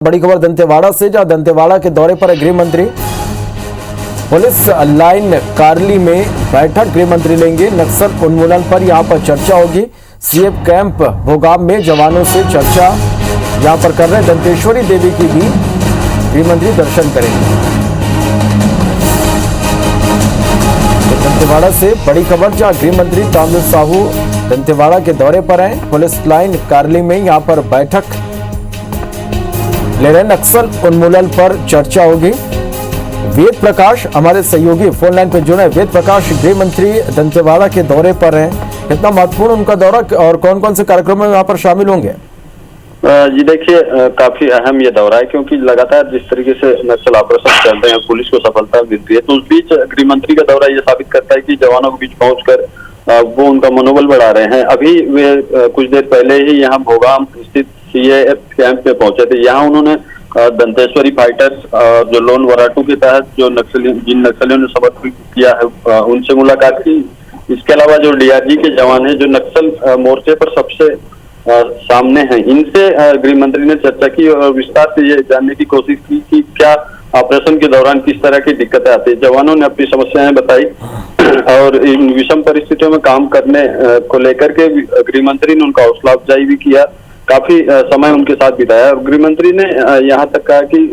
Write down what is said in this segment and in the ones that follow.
बड़ी खबर दंतेवाड़ा से, जहां दंतेवाड़ा के दौरे पर गृह मंत्री पुलिस लाइन कार्ली में बैठक गृह मंत्री लेंगे। नक्सल उन्मूलन पर यहां पर चर्चा होगी। सीएफ कैंप भोगाम में जवानों से चर्चा यहां पर कर रहे दंतेश्वरी देवी की भी गृह मंत्री दर्शन करेंगे। तो दंतेवाड़ा से बड़ी खबर, जहां गृह मंत्री तामिल साहू दंतेवाड़ा के दौरे पर हैं। पुलिस लाइन कार्ली में यहां पर बैठक ले रहे नक्सल उन्मूलन पर चर्चा होगी। वेद प्रकाश हमारे सहयोगी फोन लाइन पर जुड़े। वेद प्रकाश, गृह मंत्री दंतेवाड़ा के दौरे पर हैं, कितना महत्वपूर्ण उनका दौरा और कौन कौन से कार्यक्रम में यहाँ पर शामिल होंगे? जी देखिए, काफी अहम ये दौरा है क्योंकि लगातार जिस तरीके से नक्सल ऑपरेशन चल रहे हैं, पुलिस को सफलता मिलती है, तो उस बीच गृह मंत्री का दौरा ये साबित करता है कि जवानों के बीच पहुंचकर वो उनका मनोबल बढ़ा रहे हैं। अभी वे कुछ देर पहले ही यहाँ भोगाम स्थित सीएफ कैंप में पहुंचे थे। यहाँ उन्होंने दंतेश्वरी फाइटर्स जो लोन वराटू के तहत जिन नक्सलियों ने शपथ किया है उनसे मुलाकात की। इसके अलावा जो डीआरजी के जवान हैं जो नक्सल मोर्चे पर सबसे सामने हैं, इनसे गृह मंत्री ने चर्चा की और विस्तार से ये जानने की कोशिश की कि क्या ऑपरेशन के दौरान किस तरह की दिक्कतें आती है। जवानों ने अपनी समस्याएं बताई और इन विषम परिस्थितियों में काम करने को लेकर के गृह मंत्री ने उनका हौसला अफजाई भी किया। काफी समय उनके साथ बिताया और गृह मंत्री ने यहाँ तक कहा कि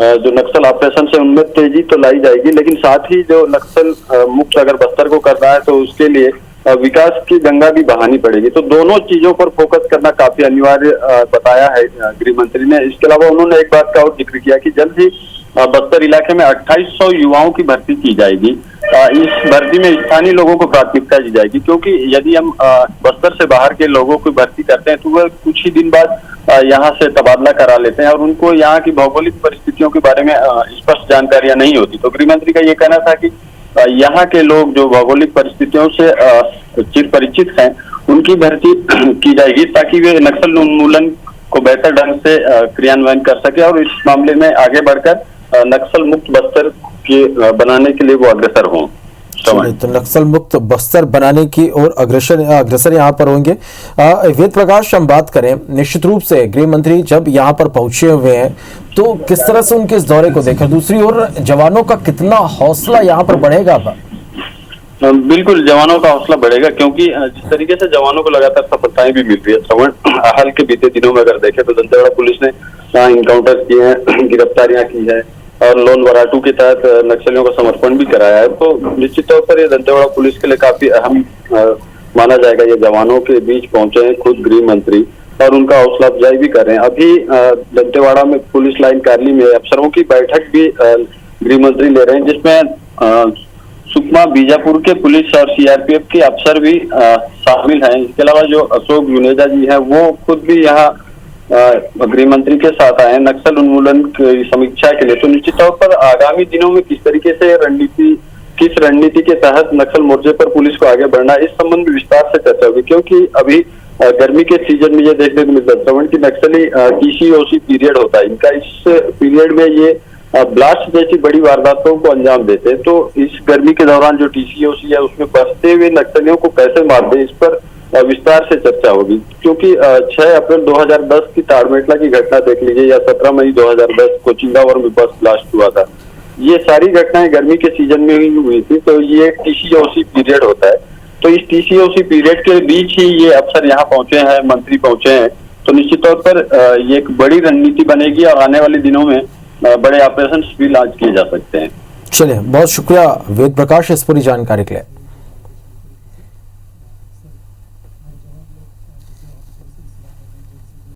जो नक्सल ऑपरेशन से उनमें तेजी तो लाई जाएगी, लेकिन साथ ही जो नक्सल मुक्त अगर बस्तर को करना है तो उसके लिए विकास की गंगा भी बहानी पड़ेगी। तो दोनों चीजों पर फोकस करना काफी अनिवार्य बताया है गृह मंत्री ने। इसके अलावा उन्होंने एक बात का और जिक्र किया कि जल्द ही बस्तर इलाके में 2800 युवाओं की भर्ती की जाएगी। इस भर्ती में स्थानीय लोगों को प्राथमिकता दी जाएगी क्योंकि यदि हम बस्तर से बाहर के लोगों की भर्ती करते हैं तो वह कुछ ही दिन बाद यहाँ से तबादला करा लेते हैं और उनको यहाँ की भौगोलिक परिस्थितियों के बारे में स्पष्ट जानकारियां नहीं होती। तो गृह मंत्री का ये कहना था कि यहाँ के लोग जो भौगोलिक परिस्थितियों से चिर परिचित हैं उनकी भर्ती की जाएगी ताकि वे नक्सल उन्मूलन को बेहतर ढंग से क्रियान्वयन कर सके और इस मामले में आगे बढ़कर नक्सल मुक्त बस्तर के बनाने के लिए वो अग्रसर हों। तो नक्सल मुक्त बस्तर बनाने की ओर अग्रसर यहाँ पर होंगे। वेद प्रकाश, हम बात करें निश्चित रूप से गृह मंत्री जब यहाँ पर पहुंचे हुए हैं तो किस तरह से उनके इस दौरे को देखें, दूसरी ओर जवानों का कितना हौसला यहाँ पर बढ़ेगा? बिल्कुल जवानों का हौसला बढ़ेगा क्योंकि जिस तरीके से जवानों को लगातार सफलताएं भी मिल रही है। श्रवण, हाल के बीते दिनों में अगर देखें तो दंतेवाड़ा पुलिस ने इनकाउंटर किए हैं, गिरफ्तारियां की है और लोन वराटू के तहत नक्सलियों का समर्पण भी कराया है। तो निश्चित तौर पर ये दंतेवाड़ा पुलिस के लिए काफी अहम माना जाएगा। ये जवानों के बीच पहुंचे हैं खुद गृह मंत्री और उनका हौसला अफजाई भी कर रहे हैं। अभी दंतेवाड़ा में पुलिस लाइन कार्ली में अफसरों की बैठक भी गृह मंत्री ले रहे हैं, जिसमें सुकमा बीजापुर के पुलिस और सीआरपीएफ के अफसर भी शामिल हैं। इसके अलावा जो अशोक जुनेजा जी हैं वो खुद भी यहाँ गृह मंत्री के साथ आए हैं नक्सल उन्मूलन की समीक्षा के लिए। तो निश्चित तौर पर आगामी दिनों में किस तरीके से किस रणनीति के तहत नक्सल मोर्चे पर पुलिस को आगे बढ़ना, इस संबंध में विस्तार से चर्चा होगी क्योंकि अभी गर्मी के सीजन में ये देखने को मिलता है श्रवण की नक्सली टीसीओसी पीरियड होता है इनका। इस पीरियड में ये ब्लास्ट जैसी बड़ी वारदातों को अंजाम देते हैं। तो इस गर्मी के दौरान जो टीसीओसी है उसमें फंसते हुए नक्सलियों को कैसे मारते हैं, इस पर विस्तार से चर्चा होगी क्योंकि 6 अप्रैल 2010 की ताड़मेटला की घटना देख लीजिए या 17 मई 2010 को चिंगावर में बस ब्लास्ट हुआ था। ये सारी घटनाएं गर्मी के सीजन में ही हुई थी। तो ये टीसीओसी पीरियड होता है। तो इस टीसीओसी पीरियड के बीच ही ये अफसर यहाँ पहुंचे हैं, मंत्री पहुंचे हैं। तो निश्चित तौर पर ये एक बड़ी रणनीति बनेगी और आने वाले दिनों में बड़े ऑपरेशन भी लॉन्च किए जा सकते हैं। चलिए, बहुत शुक्रिया वेद प्रकाश इस पूरी जानकारी के लिए।